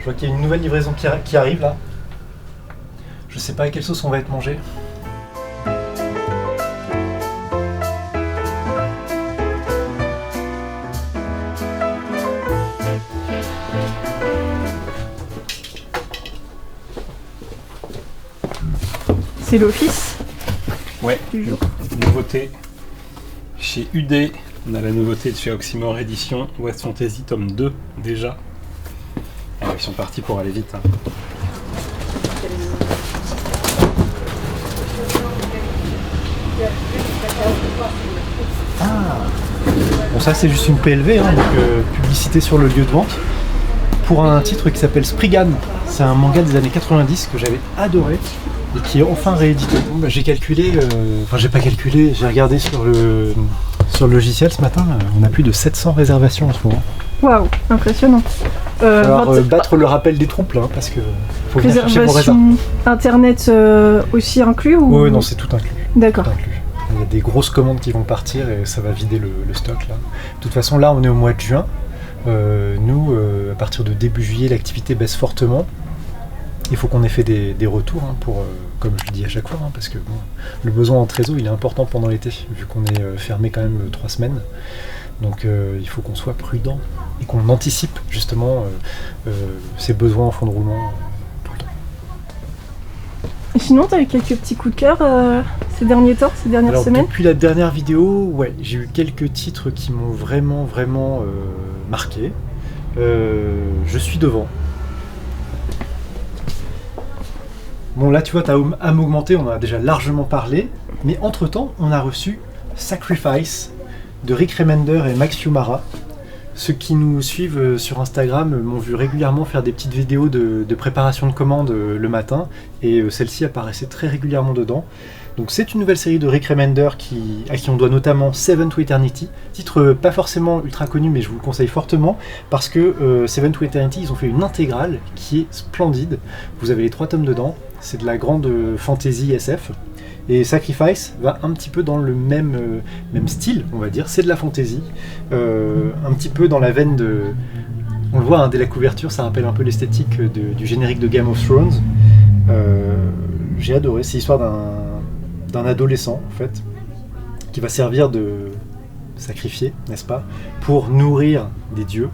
Je vois qu'il y a une nouvelle livraison qui arrive là. Je sais pas à quelle sauce on va être mangé. C'est l'office. Ouais, nouveauté chez UD. On a la nouveauté de chez Oxymore Édition, West Fantasy tome 2 déjà. Alors, ils sont partis pour aller vite. Hein. Ah. Bon, ça c'est juste une PLV, hein, donc publicité sur le lieu de vente, pour un titre qui s'appelle Spriggan. C'est un manga des années 90 que j'avais adoré et qui est enfin réédité. Bon, bah, j'ai calculé, enfin j'ai pas calculé, j'ai regardé sur le logiciel ce matin, on a plus de 700 réservations en ce moment. Waouh, impressionnant. Alors battre le rappel des troupes là, parce que faut venir chercher vos réserves. Internet aussi inclus ou... Oui, non, c'est tout inclus. D'accord. Tout inclus. Il y a des grosses commandes qui vont partir et ça va vider le stock là. De toute façon, là on est au mois de juin. Nous, à partir de début juillet, l'activité baisse fortement. Il faut qu'on ait fait des retours hein, pour, comme je le dis à chaque fois, hein, parce que bon, le besoin en trésor il est important pendant l'été, vu qu'on est fermé quand même 3 semaines. Donc il faut qu'on soit prudent et qu'on anticipe justement ces besoins en fond de roulement tout le temps. Et sinon, tu as eu quelques petits coups de cœur ces derniers temps, ces dernières semaines? Depuis la dernière vidéo, ouais, j'ai eu quelques titres qui m'ont vraiment marqué. Je suis devant. Bon là tu vois, t'as âme augmentée, on en a déjà largement parlé, mais entre temps on a reçu Sacrifice de Rick Remender et Max Fiumara. Ceux qui nous suivent sur Instagram m'ont vu régulièrement faire des petites vidéos de préparation de commandes le matin, et celle-ci apparaissait très régulièrement dedans. Donc c'est une nouvelle série de Rick Remender à qui on doit notamment Seven to Eternity, titre pas forcément ultra connu mais je vous le conseille fortement parce que Seven to Eternity ils ont fait une intégrale qui est splendide, vous avez les 3 tomes dedans, c'est de la grande fantasy SF, et Sacrifice va un petit peu dans le même style on va dire, c'est de la fantasy, un petit peu dans la veine de... On le voit hein, dès la couverture, ça rappelle un peu l'esthétique du générique de Game of Thrones. J'ai adoré, c'est l'histoire d'un adolescent en fait qui va servir de sacrifier, n'est-ce pas, pour nourrir des dieux,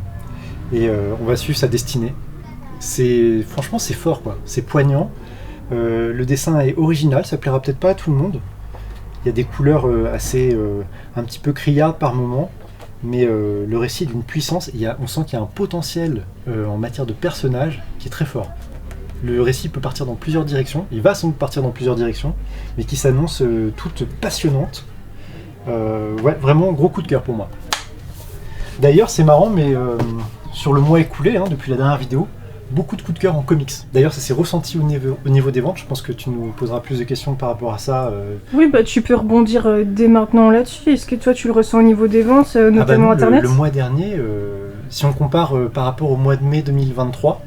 et on va suivre sa destinée. Franchement c'est fort quoi, c'est poignant, le dessin est original, ça plaira peut-être pas à tout le monde, il y a des couleurs assez un petit peu criardes par moment, mais le récit est d'une puissance, on sent qu'il y a un potentiel en matière de personnages qui est très fort. Le récit peut partir dans plusieurs directions, il va sans doute partir dans plusieurs directions, mais qui s'annonce toute passionnante. Ouais, vraiment gros coup de cœur pour moi. D'ailleurs, c'est marrant, mais sur le mois écoulé, hein, depuis la dernière vidéo, beaucoup de coups de cœur en comics. D'ailleurs, ça s'est ressenti au niveau des ventes, je pense que tu nous poseras plus de questions par rapport à ça. Oui, bah tu peux rebondir dès maintenant là-dessus. Est-ce que toi tu le ressens au niveau des ventes, notamment Internet? Le mois dernier, si on compare par rapport au mois de mai 2023,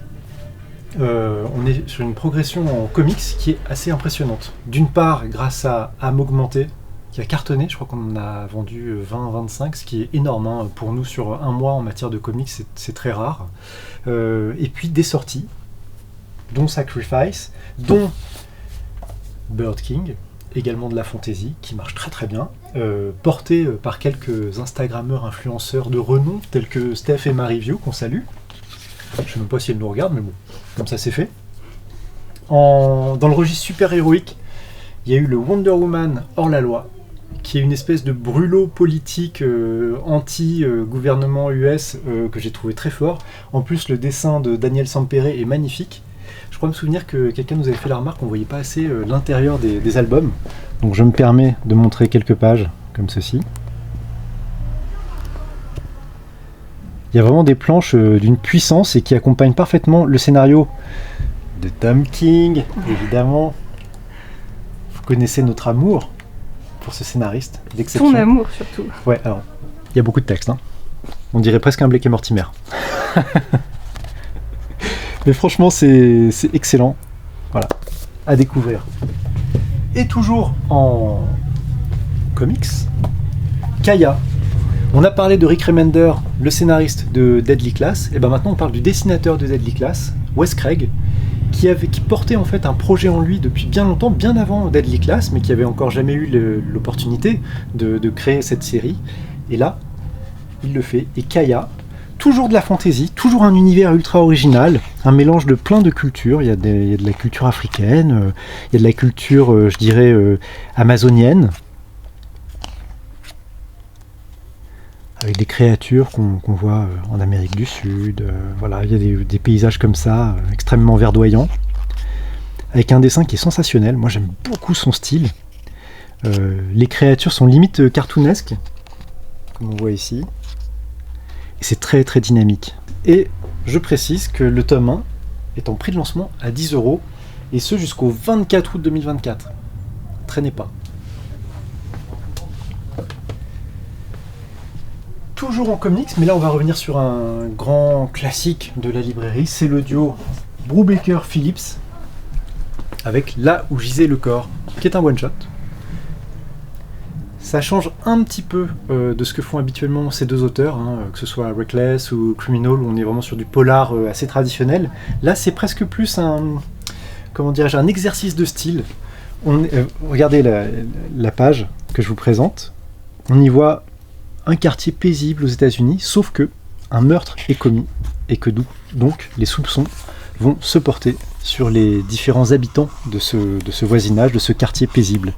on est sur une progression en comics qui est assez impressionnante. D'une part, grâce à âme augmentée, qui a cartonné, je crois qu'on en a vendu 20-25, ce qui est énorme hein, pour nous sur un mois en matière de comics, c'est très rare. Et puis des sorties, dont Sacrifice, dont Bird King, également de la fantasy, qui marche très très bien, porté par quelques Instagrammeurs influenceurs de renom, tels que Steph et Marie-View, qu'on salue. Je ne sais même pas si elle nous regarde, mais bon, comme ça c'est fait. Dans le registre super-héroïque, il y a eu le Wonder Woman hors la loi, qui est une espèce de brûlot politique anti-gouvernement US que j'ai trouvé très fort. En plus, le dessin de Daniel Sampere est magnifique. Je crois me souvenir que quelqu'un nous avait fait la remarque qu'on ne voyait pas assez l'intérieur des albums. Donc je me permets de montrer quelques pages comme ceci. Il y a vraiment des planches d'une puissance et qui accompagnent parfaitement le scénario de Tom King, évidemment. Vous connaissez notre amour pour ce scénariste d'exception. Ton amour surtout. Ouais, alors, il y a beaucoup de textes. Hein. On dirait presque un Blake et Mortimer. Mais franchement, c'est excellent. Voilà, à découvrir. Et toujours en comics, Kaya. On a parlé de Rick Remender, le scénariste de Deadly Class, et ben maintenant on parle du dessinateur de Deadly Class, Wes Craig, qui portait en fait un projet en lui depuis bien longtemps, bien avant Deadly Class, mais qui avait encore jamais eu l'opportunité de créer cette série. Et là, il le fait. Et Kaya, toujours de la fantasy, toujours un univers ultra original, un mélange de plein de cultures. Il y a de la culture africaine, il y a de la culture, je dirais, amazonienne, avec des créatures qu'on voit en Amérique du Sud. Voilà, il y a des paysages comme ça, extrêmement verdoyants, avec un dessin qui est sensationnel. Moi, j'aime beaucoup son style. Les créatures sont limite cartoonesques, comme on voit ici. Et c'est très très dynamique. Et je précise que le tome 1 est en prix de lancement à 10€, et ce jusqu'au 24 août 2024. Traînez pas. Toujours en comics, mais là on va revenir sur un grand classique de la librairie, c'est le duo Brubaker-Phillips avec Là où gisait le corps, qui est un one-shot. Ça change un petit peu de ce que font habituellement ces deux auteurs, que ce soit Reckless ou Criminal, où on est vraiment sur du polar assez traditionnel. Là c'est presque plus un exercice de style. Regardez la page que je vous présente, on y voit un quartier paisible aux États-Unis, sauf que un meurtre est commis et que donc les soupçons vont se porter sur les différents habitants de ce voisinage, de ce quartier paisible.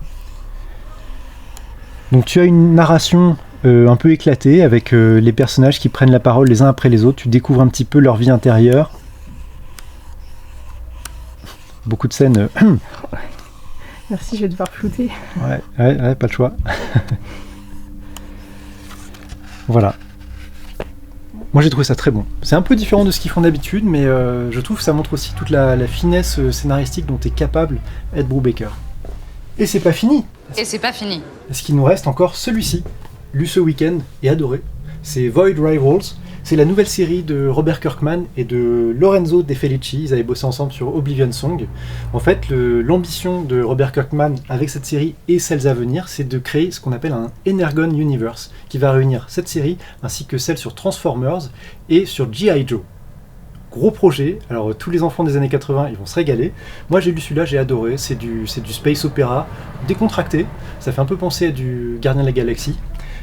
Donc tu as une narration un peu éclatée avec les personnages qui prennent la parole les uns après les autres, tu découvres un petit peu leur vie intérieure. Beaucoup de scènes... Merci, je vais devoir flouter. Ouais, pas le choix. Voilà. Moi j'ai trouvé ça très bon. C'est un peu différent de ce qu'ils font d'habitude, mais je trouve que ça montre aussi toute la finesse scénaristique dont est capable Ed Brubaker. Et c'est pas fini. Est-ce qu'il nous reste encore celui-ci, lu ce week-end et adoré. C'est Void Rivals. C'est la nouvelle série de Robert Kirkman et de Lorenzo De Felici. Ils avaient bossé ensemble sur Oblivion Song. En fait, l'ambition de Robert Kirkman avec cette série et celles à venir, c'est de créer ce qu'on appelle un Energon Universe, qui va réunir cette série ainsi que celle sur Transformers et sur G.I. Joe. Gros projet, alors tous les enfants des années 80 ils vont se régaler. Moi j'ai lu celui-là, j'ai adoré, c'est du space opéra décontracté, ça fait un peu penser à du Gardien de la Galaxie.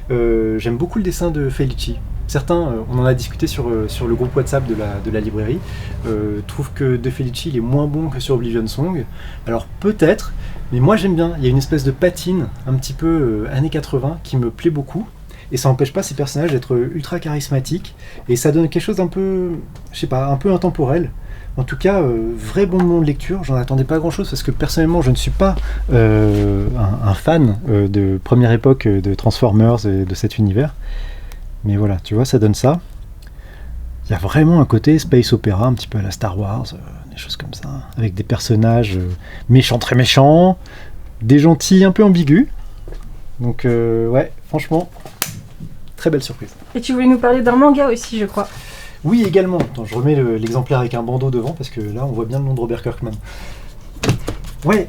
J'aime beaucoup le dessin de Felici. Certains, on en a discuté sur le groupe WhatsApp de la librairie, trouvent que De Felici il est moins bon que sur Oblivion Song. Alors peut-être, mais moi j'aime bien, il y a une espèce de patine un petit peu années 80 qui me plaît beaucoup. Et ça n'empêche pas ces personnages d'être ultra charismatiques. Et ça donne quelque chose d'un peu, je sais pas, un peu intemporel. En tout cas, vrai bon moment de lecture. J'en attendais pas grand-chose parce que personnellement, je ne suis pas un fan de première époque de Transformers et de cet univers. Mais voilà, tu vois, ça donne ça. Il y a vraiment un côté space opéra, un petit peu à la Star Wars, des choses comme ça. Avec des personnages méchants, très méchants, des gentils un peu ambigus. Donc ouais, franchement... Très belle surprise. Et tu voulais nous parler d'un manga aussi, je crois. Oui, également. Attends, je remets l'exemplaire avec un bandeau devant parce que là, on voit bien le nom de Robert Kirkman. Ouais,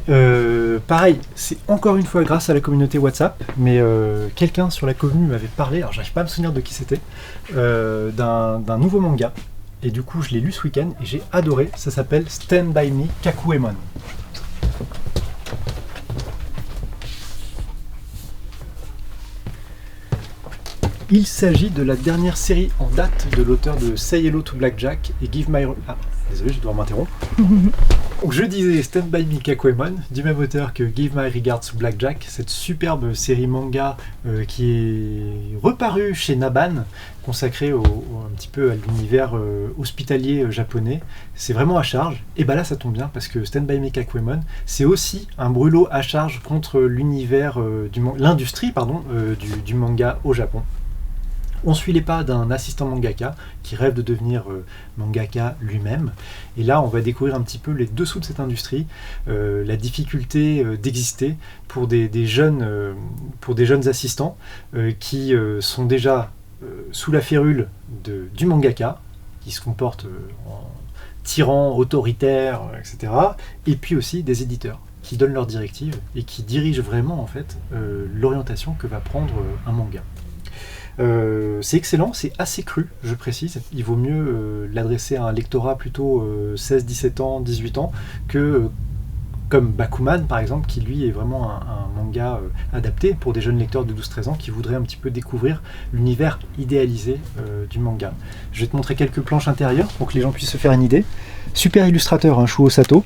pareil, c'est encore une fois grâce à la communauté WhatsApp, mais quelqu'un sur la commune m'avait parlé, alors j'arrive pas à me souvenir de qui c'était, d'un nouveau manga. Et du coup, je l'ai lu ce week-end et j'ai adoré. Ça s'appelle Stand By Me Kakuemon. Il s'agit de la dernière série en date de l'auteur de Say Hello to Blackjack et Give My... Ah, désolé, je dois m'interrompre. Donc je disais Stand By Me Kakuemon, du même auteur que Give My Regards to Blackjack, cette superbe série manga qui est reparue chez Naban, consacrée un petit peu à l'univers hospitalier japonais. C'est vraiment à charge. Et bah là ça tombe bien parce que Stand By Me Kakuemon, c'est aussi un brûlot à charge contre l'univers, l'industrie du manga au Japon. On suit les pas d'un assistant mangaka qui rêve de devenir mangaka lui-même. Et là, on va découvrir un petit peu les dessous de cette industrie, la difficulté d'exister pour des jeunes assistants qui sont déjà sous la férule du mangaka, qui se comporte en tyran, autoritaire, etc. Et puis aussi des éditeurs qui donnent leurs directives et qui dirigent vraiment en fait l'orientation que va prendre un manga. C'est excellent, c'est assez cru, je précise. Il vaut mieux l'adresser à un lectorat plutôt 16, 17 ans, 18 ans que comme Bakuman par exemple, qui lui est vraiment un manga adapté pour des jeunes lecteurs de 12-13 ans qui voudraient un petit peu découvrir l'univers idéalisé du manga. Je vais te montrer quelques planches intérieures pour que les gens puissent se faire une idée. Super illustrateur, hein, Shuo Sato.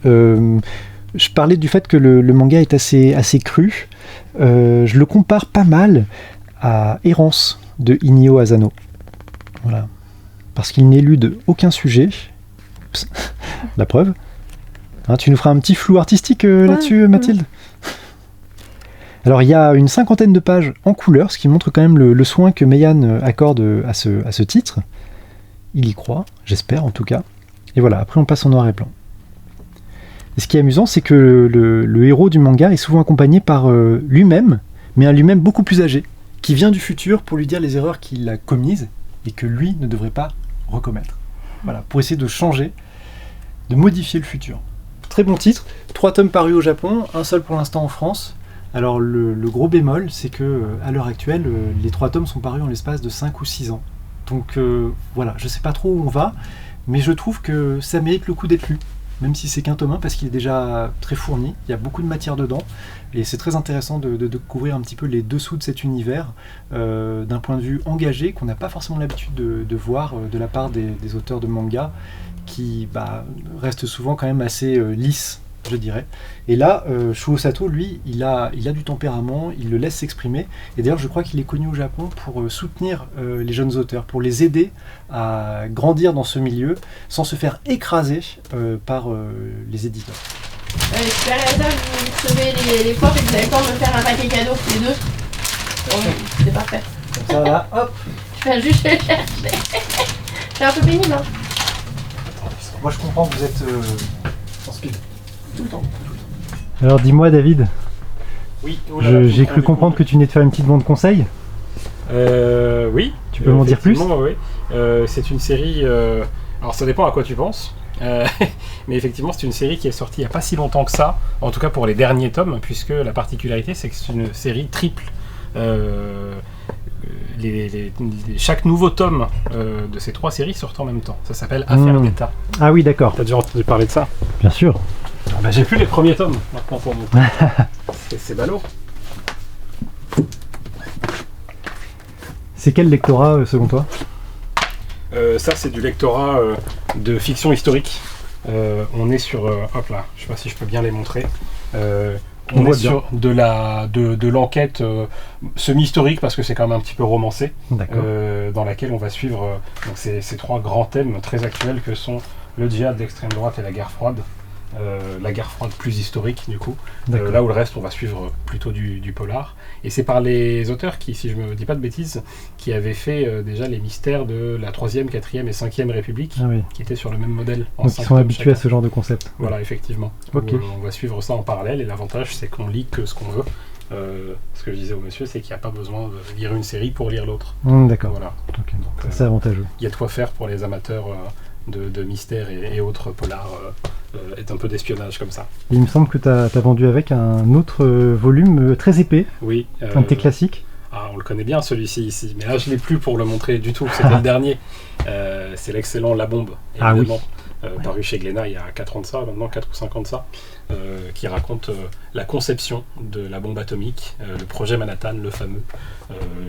Je parlais du fait que le manga est assez cru. Je le compare pas mal à Errance de Inio Asano. Voilà. Parce qu'il n'élude aucun sujet. La preuve. Hein, tu nous feras un petit flou artistique là-dessus, Mathilde? Alors, il y a une 50aine de pages en couleur, ce qui montre quand même le soin que Meian accorde à ce titre. Il y croit, j'espère en tout cas. Et voilà, après on passe en noir et blanc. Et ce qui est amusant, c'est que le héros du manga est souvent accompagné par lui-même, mais un lui-même beaucoup plus âgé, qui vient du futur pour lui dire les erreurs qu'il a commises et que lui ne devrait pas recommettre. Voilà, pour essayer de changer, de modifier le futur. Très bon titre, 3 tomes parus au Japon, un seul pour l'instant en France. Alors le gros bémol, c'est que à l'heure actuelle, les 3 tomes sont parus en l'espace de 5 ou 6 ans. Donc voilà, je sais pas trop où on va, mais je trouve que ça mérite le coup d'être lu, même si c'est qu'un tome 1, parce qu'il est déjà très fourni, il y a beaucoup de matière dedans, et c'est très intéressant de découvrir un petit peu les dessous de cet univers, d'un point de vue engagé, qu'on n'a pas forcément l'habitude de voir de la part des auteurs de manga, qui restent souvent quand même assez lisses, je dirais. Et là, Shuo Sato, lui, il a du tempérament, il le laisse s'exprimer, et d'ailleurs je crois qu'il est connu au Japon pour soutenir les jeunes auteurs, pour les aider à grandir dans ce milieu, sans se faire écraser par les éditeurs. Super hasard, vous sauvez les poires et vous avez le temps de me faire un paquet cadeau, les deux. C'est parfait. Comme ça, là, hop. Je vais juste le chercher. C'est un peu pénible, hein. Moi je comprends que vous êtes en speed. Tout le temps. Alors dis-moi David, Oui, j'ai cru comprendre que tu venais de faire une petite bande conseil. Oui. Tu peux m'en dire plus? Oui. C'est une série... alors ça dépend à quoi tu penses. Mais effectivement, c'est une série qui est sortie il n'y a pas si longtemps que ça, en tout cas pour les derniers tomes, puisque la particularité c'est que c'est une série triple. Chaque nouveau tome de ces 3 séries sort en même temps. Ça s'appelle Affaires d'État. Ah oui, d'accord. T'as déjà entendu parler de ça? Bien sûr. J'ai plus les premiers tomes maintenant pour montrer. C'est ballot. C'est quel lectorat selon toi? Ça c'est du lectorat de fiction historique. On est sur... hop là, je sais pas si je peux bien les montrer. On est sur de l'enquête semi-historique parce que c'est quand même un petit peu romancé, dans laquelle on va suivre donc ces 3 grands thèmes très actuels que sont le djihad d'extrême droite et la guerre froide. La guerre froide plus historique du coup, là où le reste on va suivre plutôt du polar, et c'est par les auteurs qui, si je me dis pas de bêtises, qui avaient fait déjà les mystères de la 3e, 4e et 5e République, qui étaient sur le même modèle. Donc ils sont habitués à ce genre de concept. Voilà, effectivement. On va suivre ça en parallèle, et l'avantage c'est qu'on lit que ce qu'on veut. Ce que je disais au monsieur, c'est qu'il n'y a pas besoin de lire une série pour lire l'autre. D'accord. Voilà. Okay. Donc, c'est avantageux. Il y a de quoi faire pour les amateurs de mystères et autres polars, est un peu d'espionnage comme ça. Il me semble que tu as vendu avec un autre volume très épais, oui, un de tes classiques. On le connaît bien celui-ci ici, mais là je ne l'ai plus pour le montrer du tout, c'était le dernier. C'est l'excellent La Bombe, évidemment, paru chez Glénat il y a 4 ans de ça, maintenant 4 ou 5 ans de ça, qui raconte la conception de la bombe atomique, le projet Manhattan, le fameux,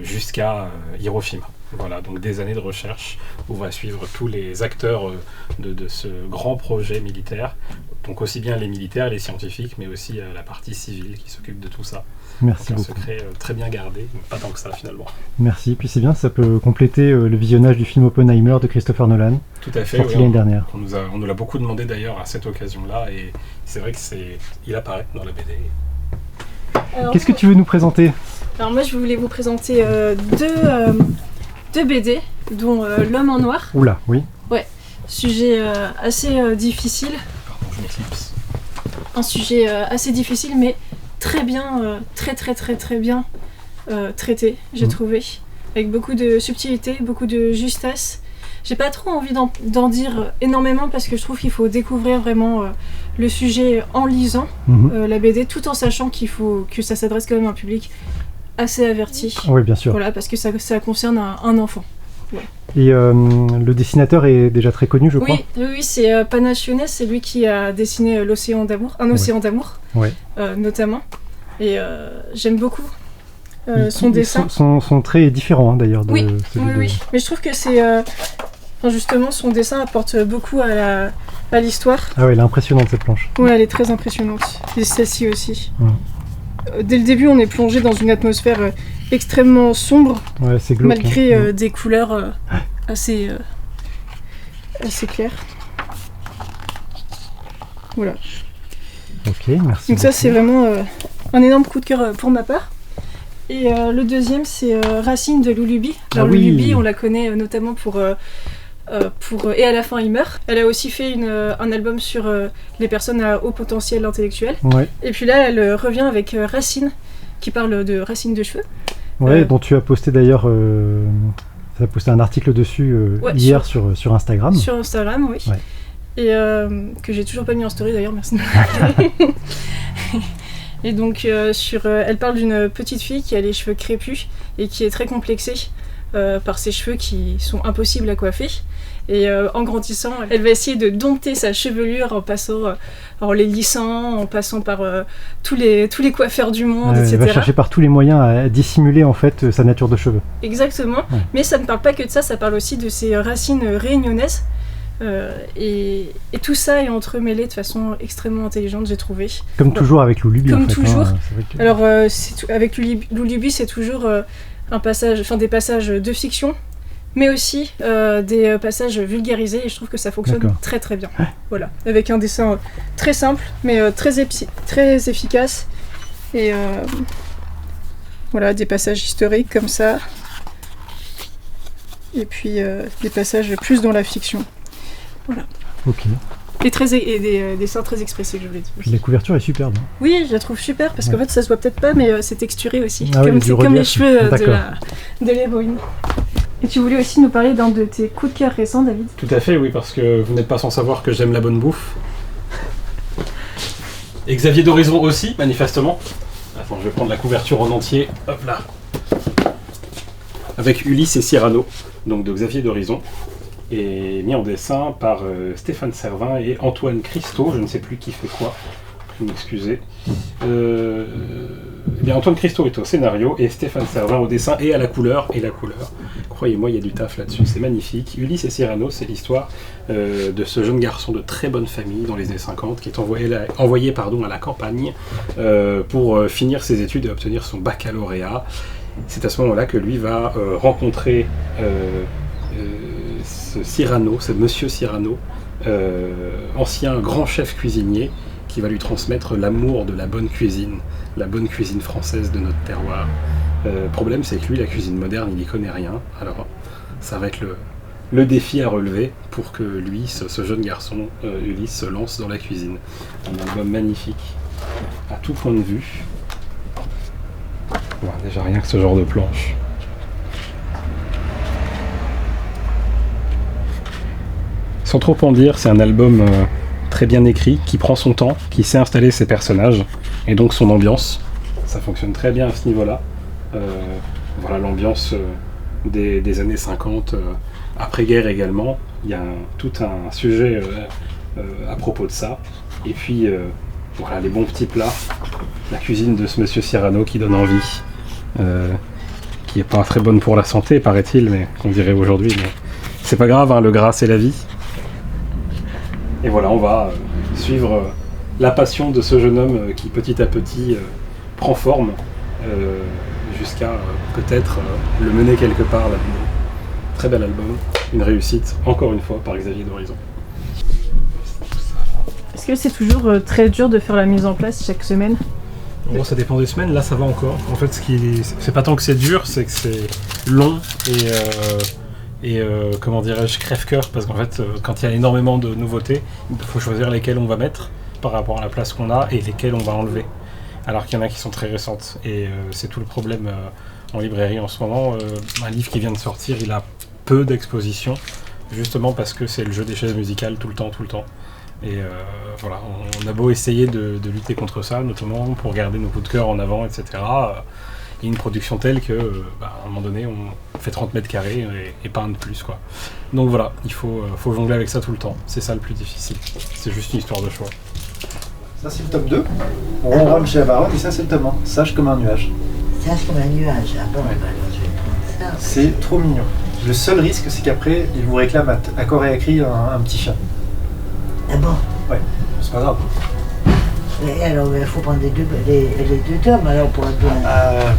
jusqu'à Hiroshima. Voilà, donc des années de recherche où on va suivre tous les acteurs de ce grand projet militaire, donc aussi bien les militaires, les scientifiques, mais aussi la partie civile qui s'occupe de tout ça. Merci donc, beaucoup. Un secret très bien gardé, mais pas tant que ça finalement. Merci, puis c'est bien, ça peut compléter le visionnage du film Oppenheimer de Christopher Nolan. Tout à fait, sorti l'année dernière. On nous l'a beaucoup demandé d'ailleurs à cette occasion-là, et c'est vrai qu'il apparaît dans la BD. Qu'est-ce que tu veux nous présenter? Alors moi je voulais vous présenter deux BD, dont L'Homme en Noir. Oula, oui. Ouais, sujet assez difficile. Pardon, je m'éclipse. Un sujet assez difficile, mais très bien, très bien traité, j'ai trouvé. Avec beaucoup de subtilité, beaucoup de justesse. J'ai pas trop envie d'en dire énormément parce que je trouve qu'il faut découvrir vraiment le sujet en lisant la BD, tout en sachant que ça s'adresse quand même à un public assez averti. Oui, bien sûr. Voilà, parce que ça concerne un enfant. Et le dessinateur est déjà très connu, je crois. Oui, c'est Panachione, c'est lui qui a dessiné l'Océan d'amour, Océan d'amour, notamment. Et j'aime beaucoup son dessin. Son trait est différent, d'ailleurs. Oui, mais je trouve que c'est... justement, son dessin apporte beaucoup à l'histoire. Ah ouais, elle est impressionnante, cette planche. Oui, elle est très impressionnante. Et celle-ci aussi. Dès le début, on est plongé dans une atmosphère extrêmement sombre, c'est glauque, malgré des couleurs assez claires. Voilà. Ok, merci. Donc ça, c'est vraiment un énorme coup de cœur pour ma part. Et le deuxième, c'est Racine de Lulubi. Alors Lulubi, on la connaît notamment pour Et à la fin, il meurt. Elle a aussi fait un album sur les personnes à haut potentiel intellectuel. Ouais. Et puis là, elle revient avec Racine, qui parle de racines de cheveux. Ouais, dont tu as posté d'ailleurs... tu as posté un article dessus hier sur Instagram. Sur Instagram, oui. Ouais. Et que j'ai toujours pas mis en story d'ailleurs, merci de me Et donc, elle parle d'une petite fille qui a les cheveux crépus et qui est très complexée par ses cheveux qui sont impossibles à coiffer. Et en grandissant, elle va essayer de dompter sa chevelure en les lissant, en passant par tous les coiffeurs du monde, etc. Elle va chercher par tous les moyens à dissimuler en fait sa nature de cheveux. Exactement, mais ça ne parle pas que de ça parle aussi de ses racines réunionnaises. Et tout ça est entremêlé de façon extrêmement intelligente, j'ai trouvé. Comme toujours avec Lulubi. Comme en fait, toujours. Que... Alors, avec Lulubi, c'est toujours des passages de fiction, mais aussi des passages vulgarisés, et je trouve que ça fonctionne très très bien. Voilà, avec un dessin très simple, mais très efficace. Et voilà, des passages historiques comme ça. Et puis des passages plus dans la fiction. Voilà. Ok. Et des dessins très expressifs, je voulais dire. Puis la couverture est superbe. Oui, je la trouve super parce qu'en fait ça se voit peut-être pas, mais c'est texturé aussi, comme les cheveux de l'héroïne. Et tu voulais aussi nous parler d'un de tes coups de cœur récents, David? Tout à fait, oui, parce que vous n'êtes pas sans savoir que j'aime la bonne bouffe. Et Xavier d'Horizon aussi, manifestement. Attends, je vais prendre la couverture en entier. Hop là. Avec Ulysse et Cyrano, donc de Xavier d'Horizon. Et mis en dessin par Stéphane Servin et Antoine Christo, je ne sais plus qui fait quoi, vous m'excusez. Eh bien Antoine Christo est au scénario et Stéphane Servin au dessin et à la couleur. Et la couleur, croyez-moi, il y a du taf là-dessus, c'est magnifique. Ulysse et Cyrano, c'est l'histoire de ce jeune garçon de très bonne famille dans les années 50 qui est envoyé à la campagne pour finir ses études et obtenir son baccalauréat. C'est à ce moment-là que lui va rencontrer ce monsieur Cyrano, ancien grand chef cuisinier, qui va lui transmettre l'amour de la bonne cuisine française de notre terroir. Problème, c'est que lui, la cuisine moderne, il n'y connaît rien. Alors, ça va être le défi à relever pour que lui, ce jeune garçon, Ulysse, se lance dans la cuisine. Un album magnifique, à tout point de vue. Bon, déjà rien que ce genre de planche. Sans trop en dire, c'est un album très bien écrit, qui prend son temps, qui sait installer ses personnages, et donc son ambiance. Ça fonctionne très bien à ce niveau-là. Voilà l'ambiance des années 50, après-guerre également. Il y a tout un sujet à propos de ça. Et puis, voilà les bons petits plats. La cuisine de ce monsieur Cyrano qui donne envie. Qui n'est pas très bonne pour la santé, paraît-il, mais qu'on dirait aujourd'hui. Mais c'est pas grave, hein, le gras c'est la vie. Et voilà, on va suivre la passion de ce jeune homme qui petit à petit prend forme jusqu'à peut-être le mener quelque part là-dedans. Très bel album, une réussite, encore une fois, par Xavier d'Horizon. Est-ce que c'est toujours très dur de faire la mise en place chaque semaine? Bon, ça dépend des semaines, là ça va encore. En fait, c'est pas tant que c'est dur, c'est que c'est long et comment dirais-je, crève-cœur, parce qu'en fait, quand il y a énormément de nouveautés, il faut choisir lesquelles on va mettre par rapport à la place qu'on a et lesquelles on va enlever. Alors qu'il y en a qui sont très récentes. Et c'est tout le problème en librairie en ce moment. Un livre qui vient de sortir, il a peu d'exposition, justement parce que c'est le jeu des chaises musicales tout le temps. Et voilà, on a beau essayer de lutter contre ça, notamment pour garder nos coups de cœur en avant, etc. y a une production telle que, à un moment donné, on fait 30 mètres carrés et pas un de plus, quoi. Donc voilà, il faut jongler avec ça tout le temps. C'est ça le plus difficile. C'est juste une histoire de choix. Ça, c'est le tome 2. On ronronne chez Avaron, et ça, c'est le tome 1. Sage comme un nuage. Sage comme un nuage. Ah bon, Ouais. bah alors je vais prendre ça. C'est trop mignon. Le seul risque, c'est qu'après, il vous réclame à corps et à cri un petit chat. Ah bon. C'est pas grave. Et alors, il faut prendre les deux tomes, alors pour être bien.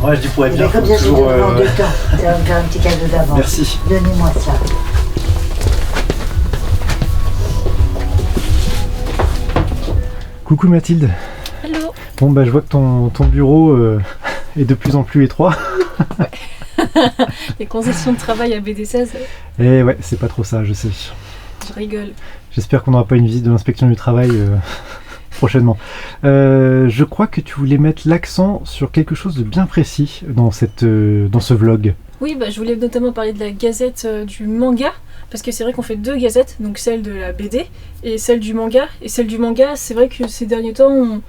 Moi, je dis pour être bien, Mais faut comme ça, je vais toujours... prendre 2 tomes. Ça va me faire un petit cadeau d'avance. Merci. Donnez-moi ça. Coucou Mathilde. Hello. Bon, bah, je vois que ton bureau est de plus en plus étroit. Les conditions de travail à BD16, Et ouais, c'est pas trop ça, je sais. je rigole. J'espère qu'on n'aura pas une visite de l'inspection du travail prochainement. Je crois que tu voulais mettre l'accent sur quelque chose de bien précis dans ce vlog. Oui, je voulais notamment parler de la gazette du manga, parce que c'est vrai qu'on fait 2 gazettes, donc celle de la BD et celle du manga. Et celle du manga, c'est vrai que ces derniers temps,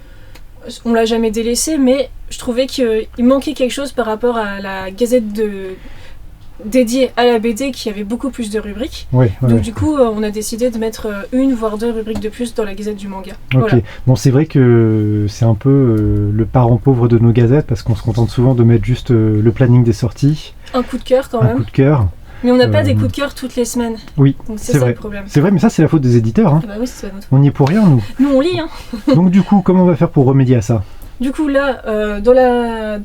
on l'a jamais délaissée, mais je trouvais qu'il manquait quelque chose par rapport à la gazette dédiée à la BD qui avait beaucoup plus de rubriques. Ouais, Donc du coup, on a décidé de mettre 1 voire 2 rubriques de plus dans la gazette du manga. Ok. Voilà. Bon, c'est vrai que c'est un peu le parent pauvre de nos gazettes parce qu'on se contente souvent de mettre juste le planning des sorties, Un coup de cœur quand un même. coup de cœur. Mais on n'a pas des coups de cœur toutes les semaines. Oui, Donc c'est c'est ça vrai. le problème. C'est vrai, mais ça, c'est la faute des éditeurs. Hein. Ah bah oui, c'est pas notre faute. On n'y est pour rien, nous. Nous on lit, hein. Donc, du coup, comment on va faire pour remédier à ça? Du coup là, dans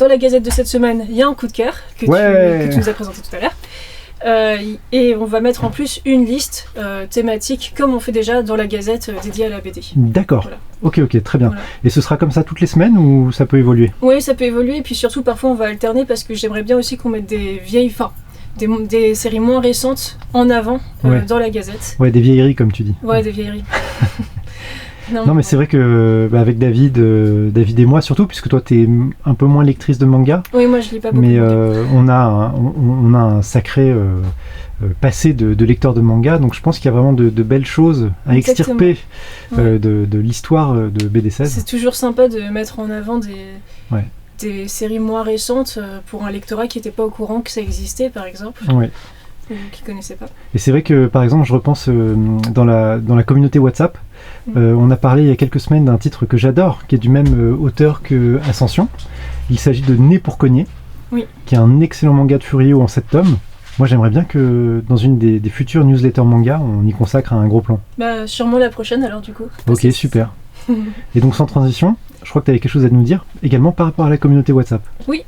la gazette de cette semaine, il y a un coup de cœur que tu nous as présenté tout à l'heure. Et on va mettre en plus une liste thématique comme on fait déjà dans la gazette dédiée à la BD. D'accord. Voilà. Ok, très bien. Voilà. Et ce sera comme ça toutes les semaines ou ça peut évoluer? Oui, ça peut évoluer et puis surtout parfois on va alterner parce que j'aimerais bien aussi qu'on mette des vieilles, des séries moins récentes en avant Ouais. dans la gazette. Ouais, des vieilleries, comme tu dis. Ouais, des vieilleries. Non, mais c'est vrai que avec David et moi surtout, puisque toi t'es un peu moins lectrice de manga, Oui, moi je lis pas beaucoup. mais de manga. on a un sacré passé de lecteur de manga, donc je pense qu'il y a vraiment de belles choses à Exactement. extirper Ouais. de l'histoire de BD16. C'est toujours sympa de mettre en avant Ouais. des séries moins récentes pour un lectorat qui n'était pas au courant que ça existait, par exemple, Ouais. ou qui ne connaissait pas. Et c'est vrai que par exemple, je repense dans la communauté WhatsApp, on a parlé il y a quelques semaines d'un titre que j'adore, qui est du même auteur que Ascension. Il s'agit de Né pour cogner, Oui. qui est un excellent manga de Furio en 7 tomes. Moi, j'aimerais bien que dans une des futures newsletters manga, on y consacre un gros plan. Bah, sûrement la prochaine alors du coup. Ok, super. Et donc sans transition, je crois que tu avais quelque chose à nous dire, également par rapport à la communauté WhatsApp. Oui,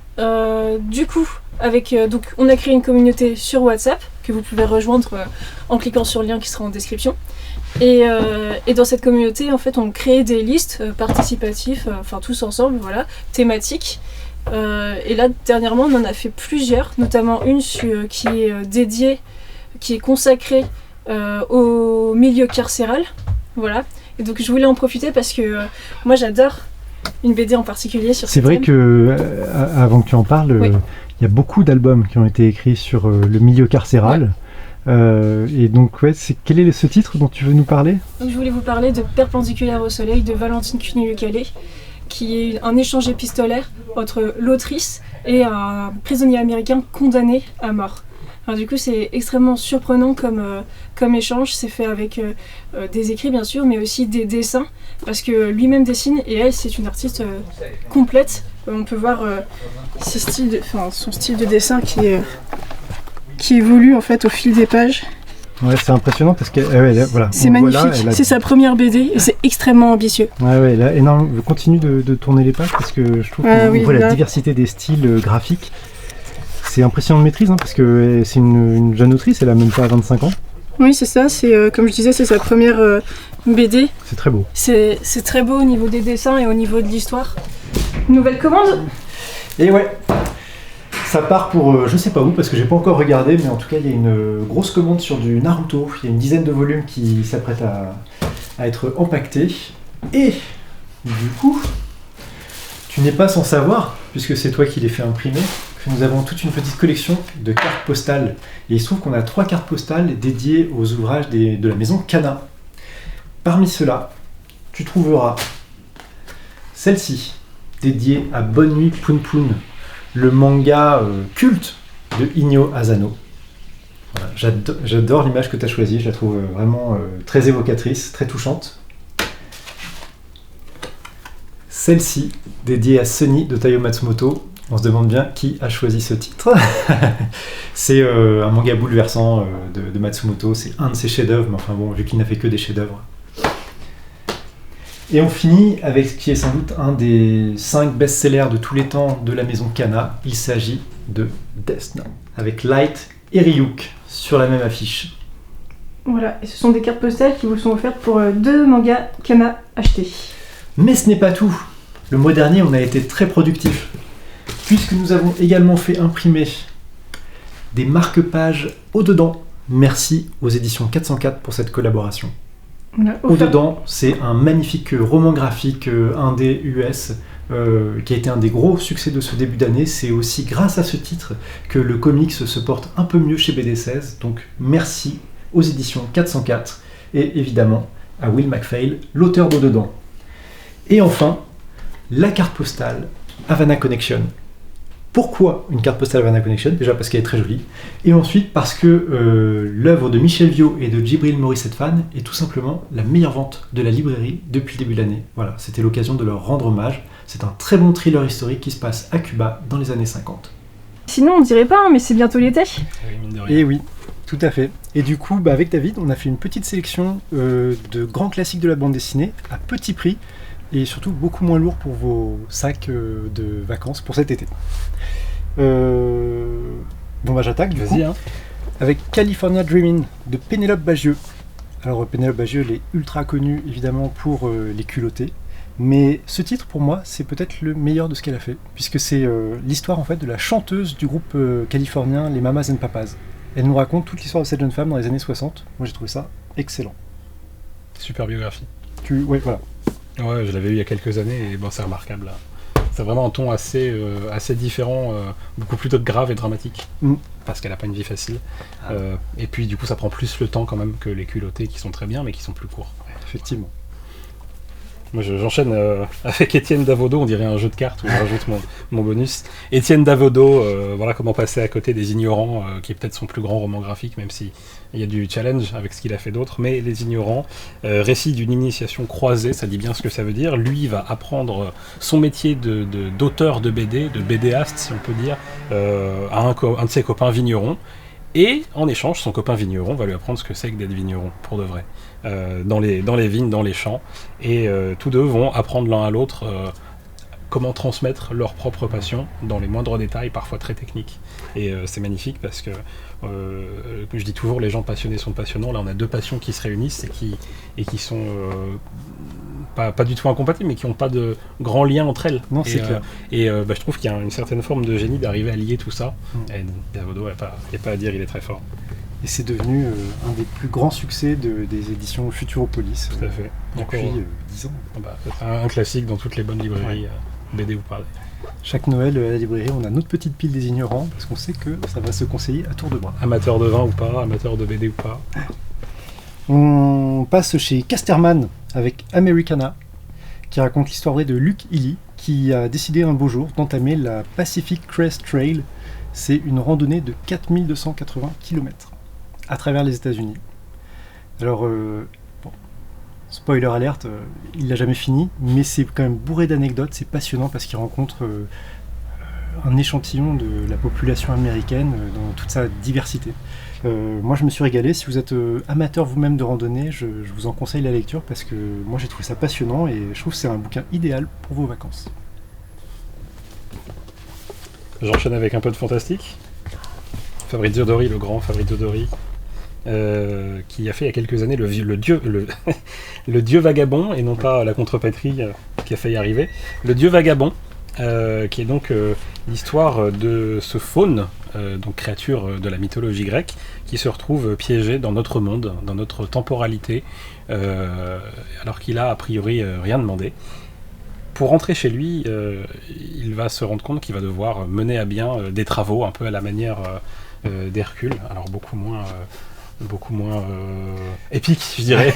du coup, donc, on a créé une communauté sur WhatsApp que vous pouvez rejoindre en cliquant sur le lien qui sera en description. Et dans cette communauté, en fait, on crée des listes participatives, tous ensemble, voilà, thématiques. Et là, dernièrement, on en a fait plusieurs, notamment une qui est dédiée, qui est consacrée au milieu carcéral, voilà. Et donc, je voulais en profiter parce que moi, j'adore une BD en particulier sur ce C'est vrai thème. que, avant que tu en parles, Oui. il y a beaucoup d'albums qui ont été écrits sur le milieu carcéral. Et donc, ouais, quel est ce titre dont tu veux nous parler? Donc, je voulais vous parler de Perpendiculaire au soleil de Valentine Cuny-Le-Calais, qui est un échange épistolaire entre l'autrice et un prisonnier américain condamné à mort. Alors, du coup, c'est extrêmement surprenant comme échange. C'est fait avec des écrits, bien sûr, mais aussi des dessins, parce que lui-même dessine et elle, c'est une artiste complète. On peut voir son style de dessin qui évolue en fait au fil des pages. Ouais, c'est impressionnant parce que voilà, C'est on voit là, magnifique. elle a- C'est sa première BD et c'est extrêmement ambitieux. Ouais, là, énorme. Je continue de tourner les pages parce que je trouve Ah qu'on oui, voit la là. diversité des styles graphiques. C'est impressionnant de maîtrise parce que c'est une jeune autrice, elle a même pas 25 ans. Oui, c'est ça. C'est comme je disais, c'est sa première BD. C'est très beau. C'est très beau au niveau des dessins et au niveau de l'histoire. Nouvelle commande. Et ouais, ça part pour je sais pas où parce que j'ai pas encore regardé, mais en tout cas il y a une grosse commande sur du Naruto. Il y a une dizaine de volumes qui s'apprêtent à être empaquetés. Et du coup, tu n'es pas sans savoir, puisque c'est toi qui les fais imprimer, que nous avons toute une petite collection de cartes postales. Et il se trouve qu'on a 3 cartes postales dédiées aux ouvrages de la maison Kana. Parmi ceux-là, tu trouveras celle-ci, dédiée à Bonne Nuit Poun Poun, le manga culte de Inyo Asano. Voilà, j'adore l'image que tu as choisie, je la trouve vraiment très évocatrice, très touchante. Celle-ci, dédiée à Sunny de Taiyo Matsumoto, on se demande bien qui a choisi ce titre. C'est un manga bouleversant de Matsumoto, c'est un de ses chefs-d'œuvre, mais enfin bon, vu qu'il n'a fait que des chefs-d'œuvre. Et on finit avec ce qui est sans doute un des 5 best-sellers de tous les temps de la maison Kana. Il s'agit de Death Note, avec Light et Ryuk sur la même affiche. Voilà, et ce sont des cartes postales qui vous sont offertes pour 2 mangas Kana achetés. Mais ce n'est pas tout. Le mois dernier, on a été très productif, puisque nous avons également fait imprimer des marque-pages au-dedans. Merci aux éditions 404 pour cette collaboration. Au-dedans, c'est un magnifique roman graphique indé US qui a été un des gros succès de ce début d'année. C'est aussi grâce à ce titre que le comics se porte un peu mieux chez BD16. Donc merci aux éditions 404 et évidemment à Will MacPhail, l'auteur d'au-dedans. Et enfin, la carte postale Havana Connection. Pourquoi une carte postale Havana Connection ? Déjà parce qu'elle est très jolie, et ensuite parce que l'œuvre de Michel Viau et de Djibril Morissette Fan est tout simplement la meilleure vente de la librairie depuis le début de l'année. Voilà, c'était l'occasion de leur rendre hommage. C'est un très bon thriller historique qui se passe à Cuba dans les années 50. Sinon, on dirait pas, mais c'est bientôt l'été. Et oui, tout à fait. Et du coup, avec David, on a fait une petite sélection de grands classiques de la bande dessinée à petit prix, et surtout beaucoup moins lourd pour vos sacs de vacances pour cet été. Bon bah j'attaque du coup, hein. Avec California Dreamin' de Pénélope Bagieux. Alors Pénélope Bagieux, elle est ultra connue évidemment pour les culottés, mais ce titre pour moi c'est peut-être le meilleur de ce qu'elle a fait, puisque c'est l'histoire en fait de la chanteuse du groupe californien les Mamas and Papas. Elle nous raconte toute l'histoire de cette jeune femme dans les années 60. Moi j'ai trouvé ça excellent. Super biographie. Ouais, voilà. Ouais, je l'avais eu il y a quelques années et bon, c'est remarquable. Là. C'est vraiment un ton assez différent, beaucoup plutôt grave et dramatique, parce qu'elle n'a pas une vie facile. Et puis du coup, ça prend plus le temps quand même que les culottés qui sont très bien, mais qui sont plus courts. Ouais, effectivement. Moi, j'enchaîne avec Étienne Davodo, on dirait un jeu de cartes où je rajoute mon bonus. Étienne Davodo, voilà comment passer à côté des Ignorants, qui est peut-être son plus grand roman graphique, même si il y a du challenge avec ce qu'il a fait d'autre. Mais Les Ignorants, récit d'une initiation croisée, ça dit bien ce que ça veut dire. Lui va apprendre son métier d'auteur de BD, de BDaste, si on peut dire, à un de ses copains vignerons. Et en échange, son copain vigneron va lui apprendre ce que c'est que d'être vigneron, pour de vrai. Dans les vignes, dans les champs. Et tous deux vont apprendre l'un à l'autre comment transmettre leur propre passion dans les moindres détails, parfois très techniques. Et c'est magnifique parce que, je dis toujours, les gens passionnés sont passionnants. Là, on a 2 passions qui se réunissent et qui sont pas du tout incompatibles, mais qui n'ont pas de grand lien entre elles. Non, c'est clair. Et je trouve qu'il y a une certaine forme de génie d'arriver à lier tout ça. Et Davodo, il n'y a pas à dire, il est très fort. Et c'est devenu un des plus grands succès des éditions Futuropolis. Tout à fait. Depuis 10 ans. Un classique dans toutes les bonnes librairies BD ou pas. Chaque Noël à la librairie, on a notre petite pile des ignorants, parce qu'on sait que ça va se conseiller à tour de bras. Amateur de vin ou pas, amateur de BD ou pas. On passe chez Casterman avec Americana, qui raconte l'histoire vraie de Luke Healy, qui a décidé un beau jour d'entamer la Pacific Crest Trail. C'est une randonnée de 4280 km à travers les États-Unis. Alors, spoiler alerte, il l'a jamais fini, mais c'est quand même bourré d'anecdotes, c'est passionnant parce qu'il rencontre un échantillon de la population américaine dans toute sa diversité. Moi je me suis régalé, si vous êtes amateur vous-même de randonnée, je vous en conseille la lecture parce que moi j'ai trouvé ça passionnant et je trouve que c'est un bouquin idéal pour vos vacances. J'enchaîne avec un peu de fantastique. Fabrizio Dori, le grand Fabrizio Dori, qui a fait il y a quelques années le dieu vagabond, et non pas la contrepétrie qui a failli arriver. Le dieu vagabond, qui est donc l'histoire de ce faune, donc créature de la mythologie grecque, qui se retrouve piégé dans notre monde, dans notre temporalité, alors qu'il a priori rien demandé. Pour rentrer chez lui, il va se rendre compte qu'il va devoir mener à bien des travaux un peu à la manière d'Hercule, alors beaucoup moins beaucoup moins épique, je dirais,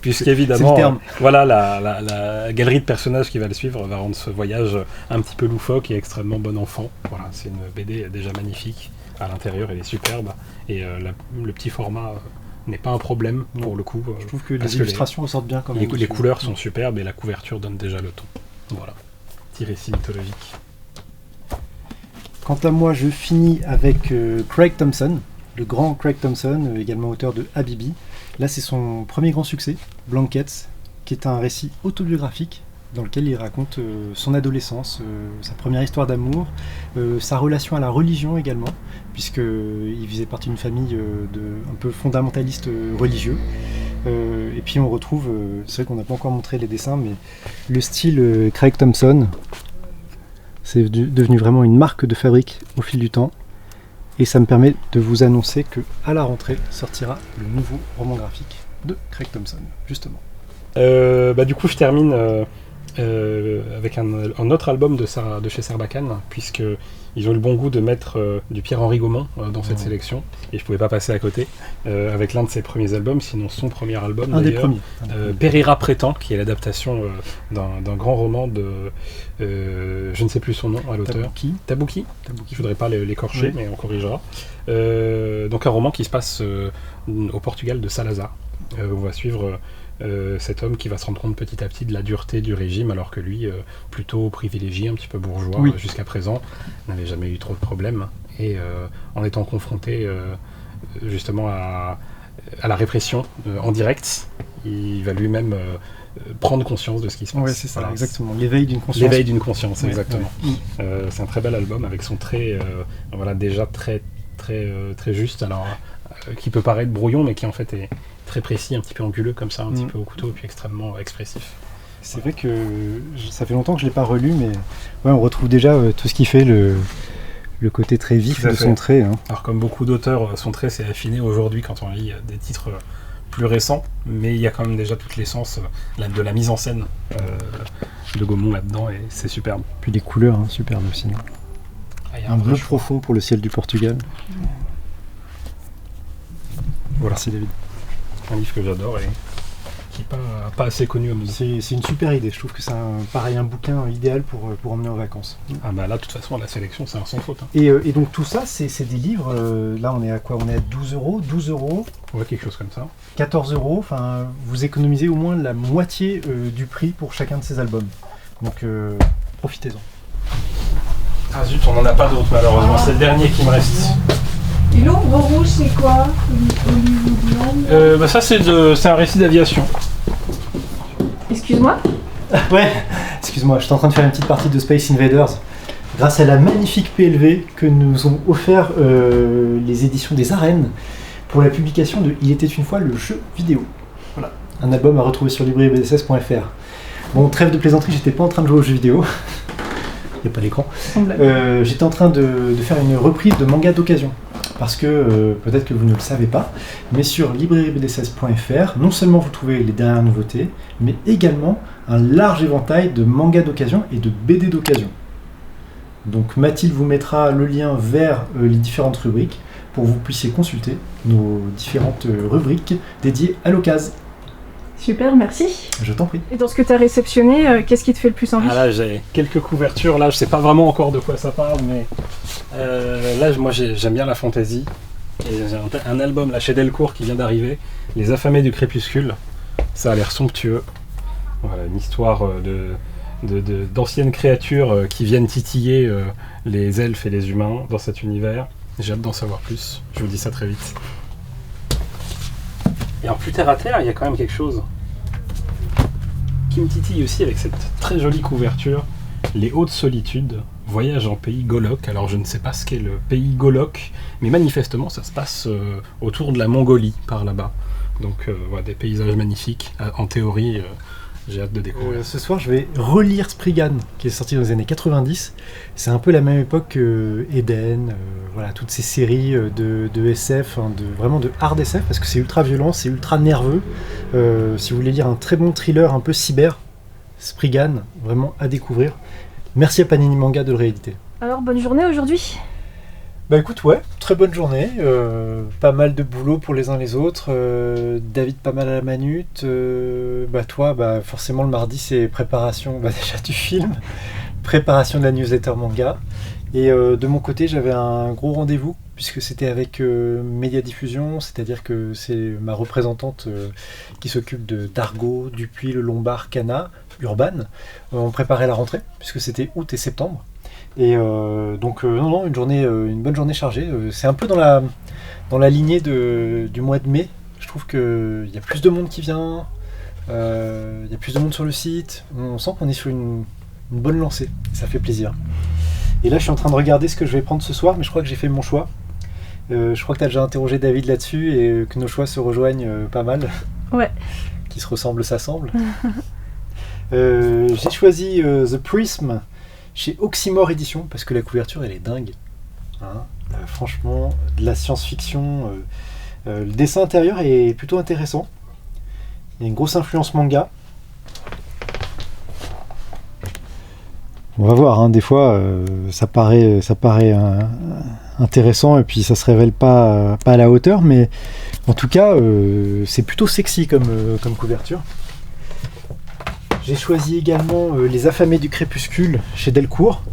puisqu'évidemment, c'est le terme. voilà, la galerie de personnages qui va le suivre va rendre ce voyage un petit peu loufoque et extrêmement bon enfant. Voilà, c'est une BD déjà magnifique, à l'intérieur elle est superbe, et le petit format n'est pas un problème pour le coup. Je trouve que parce les illustrations ressortent bien quand même. Les couleurs sont superbes et la couverture donne déjà le ton. Voilà, petit récit mythologique. Quant à moi, je finis avec Craig Thompson, le grand Craig Thompson, également auteur de Habibi. Là, c'est son premier grand succès, Blankets, qui est un récit autobiographique dans lequel il raconte son adolescence, sa première histoire d'amour, sa relation à la religion également, puisqu'il faisait partie d'une famille un peu fondamentaliste religieux. Et puis on retrouve, c'est vrai qu'on n'a pas encore montré les dessins, mais le style Craig Thompson, c'est devenu vraiment une marque de fabrique au fil du temps. Et ça me permet de vous annoncer qu'à la rentrée sortira le nouveau roman graphique de Craig Thompson, justement. Du coup, je termine avec un autre album de chez Sarbacane, puisqu'ils ont eu le bon goût de mettre du Pierre-Henri Gaumont dans cette sélection, et je ne pouvais pas passer à côté, avec l'un de ses premiers albums, sinon son premier album, un des premiers. Pereira Prétend, qui est l'adaptation d'un grand roman de... je ne sais plus son nom à l'auteur. Tabouki. Je ne voudrais pas l'écorcher, oui. Mais on corrigera. Donc un roman qui se passe au Portugal de Salazar. On va suivre... cet homme qui va se rendre compte petit à petit de la dureté du régime, alors que lui, plutôt privilégié, un petit peu bourgeois, jusqu'à présent, n'avait jamais eu trop de problèmes. Et en étant confronté justement à la répression en direct, il va lui-même prendre conscience de ce qui se passe. Oui, c'est ça, voilà. Exactement. L'éveil d'une conscience. L'éveil d'une conscience, exactement. Ouais. C'est un très bel album avec son trait, déjà très, très, très juste, alors qui peut paraître brouillon, mais qui en fait est très précis, un petit peu anguleux comme ça, un petit peu au couteau, et puis extrêmement expressif. C'est vrai que ça fait longtemps que je ne l'ai pas relu, mais on retrouve déjà tout ce qui fait le côté très vif de son trait. Hein. Alors comme beaucoup d'auteurs, son trait s'est affiné aujourd'hui quand on lit des titres plus récents, mais il y a quand même déjà toute l'essence de la mise en scène de Gaumont là-dedans, et c'est superbe. Puis les couleurs, superbes aussi. Un bleu profond pour le ciel du Portugal. Voilà, c'est David. Un livre que j'adore et qui n'est pas assez connu à mon avis. C'est une super idée, je trouve que c'est un bouquin idéal pour emmener en vacances. Ah bah là, de toute façon, la sélection, c'est un sans faute. Hein. Et donc tout ça, c'est des livres, là on est à quoi? On est à 12 €? Ouais, quelque chose comme ça. 14 €, enfin vous économisez au moins la moitié du prix pour chacun de ces albums. Donc profitez-en. Ah zut, on n'en a pas d'autres malheureusement, c'est le dernier qui me reste. Et l'ombre rouge, c'est quoi? Ça, c'est un récit d'aviation. Excuse-moi? Ouais, excuse-moi, je suis en train de faire une petite partie de Space Invaders. Grâce à la magnifique PLV que nous ont offert les éditions des Arènes pour la publication de Il était une fois le jeu vidéo. Voilà, un album à retrouver sur librairiebdss.fr. Bon, trêve de plaisanterie, j'étais pas en train de jouer aux jeux vidéo. Il n'y a pas d'écran. J'étais en train de faire une reprise de manga d'occasion. Parce que peut-être que vous ne le savez pas, mais sur librairiebdss.fr, non seulement vous trouvez les dernières nouveautés, mais également un large éventail de mangas d'occasion et de BD d'occasion. Donc Mathilde vous mettra le lien vers les différentes rubriques pour que vous puissiez consulter nos différentes rubriques dédiées à l'occasion. Super, merci. Je t'en prie. Et dans ce que tu as réceptionné, qu'est-ce qui te fait le plus envie? Ah là, j'ai quelques couvertures, là, je sais pas vraiment encore de quoi ça parle, mais là, moi, j'aime bien la fantasy. Et j'ai un album là chez Delcourt qui vient d'arriver, Les Affamés du Crépuscule. Ça a l'air somptueux. Voilà, une histoire d'anciennes créatures qui viennent titiller les elfes et les humains dans cet univers. J'ai hâte d'en savoir plus. Je vous dis ça très vite. Et en plus terre à terre, il y a quand même quelque chose qui me titille aussi avec cette très jolie couverture. Les Hautes Solitudes, voyage en pays Golok. Alors je ne sais pas ce qu'est le pays Golok, mais manifestement ça se passe autour de la Mongolie, par là-bas. Donc voilà, des paysages magnifiques. En théorie, j'ai hâte de découvrir. Ce soir, je vais relire Spriggan, qui est sorti dans les années 90. C'est un peu la même époque que Eden, voilà, toutes ces séries de SF, vraiment de hard SF, parce que c'est ultra violent, c'est ultra nerveux. Si vous voulez lire un très bon thriller un peu cyber, Spriggan, vraiment à découvrir. Merci à Panini Manga de le rééditer. Alors, bonne journée aujourd'hui. Bah écoute, ouais, très bonne journée. Pas mal de boulot pour les uns les autres. David pas mal à la manute. Bah toi, bah forcément le mardi c'est préparation déjà du film, préparation de la newsletter manga. Et de mon côté j'avais un gros rendez-vous puisque c'était avec Média Diffusion, c'est-à-dire que c'est ma représentante qui s'occupe de d'Argo, Dupuis, Le Lombard, Cana, Urban. On préparait la rentrée puisque c'était août et septembre. Et donc non, une bonne journée chargée. C'est un peu dans la lignée du mois de mai. Je trouve qu'il y a plus de monde qui vient, il y a plus de monde sur le site. On sent qu'on est sur une bonne lancée. Ça fait plaisir. Et là, je suis en train de regarder ce que je vais prendre ce soir, mais je crois que j'ai fait mon choix. Je crois que tu as déjà interrogé David là-dessus et que nos choix se rejoignent pas mal. Ouais. Qui se ressemblent, s'assemblent. J'ai choisi The Prism chez Oxymore Édition parce que la couverture elle est dingue. Hein, franchement, de la science-fiction. Le dessin intérieur est plutôt intéressant. Il y a une grosse influence manga. On va voir, hein, des fois ça paraît intéressant et puis ça se révèle pas à la hauteur, mais en tout cas c'est plutôt sexy comme couverture. J'ai choisi également Les Affamés du Crépuscule chez Delcourt.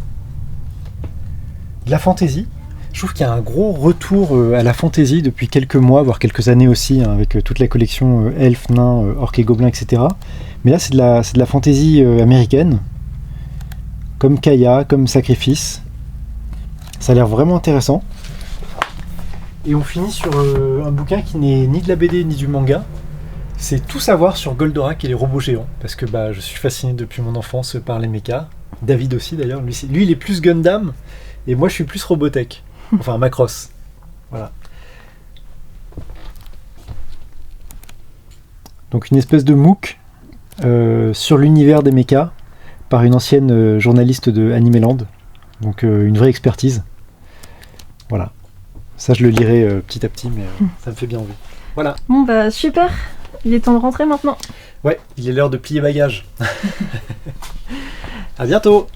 La fantasy. Je trouve qu'il y a un gros retour à la fantasy depuis quelques mois, voire quelques années aussi, hein, avec toute la collection elfes, nains, orques et gobelins, etc. Mais là c'est de la fantasy américaine. Comme Kaya, comme Sacrifice. Ça a l'air vraiment intéressant. Et on finit sur un bouquin qui n'est ni de la BD ni du manga. C'est tout savoir sur Goldorak et les robots géants. Parce que je suis fasciné depuis mon enfance par les mechas. David aussi d'ailleurs. Lui il est plus Gundam. Et moi je suis plus Robotech. Enfin Macross. Voilà. Donc une espèce de MOOC sur l'univers des mechas. Par une ancienne journaliste de Animeland. Donc une vraie expertise. Voilà. Ça je le lirai petit à petit, mais ça me fait bien envie. Voilà. Bon bah super. Il est temps de rentrer maintenant. Ouais, il est l'heure de plier bagages. À bientôt.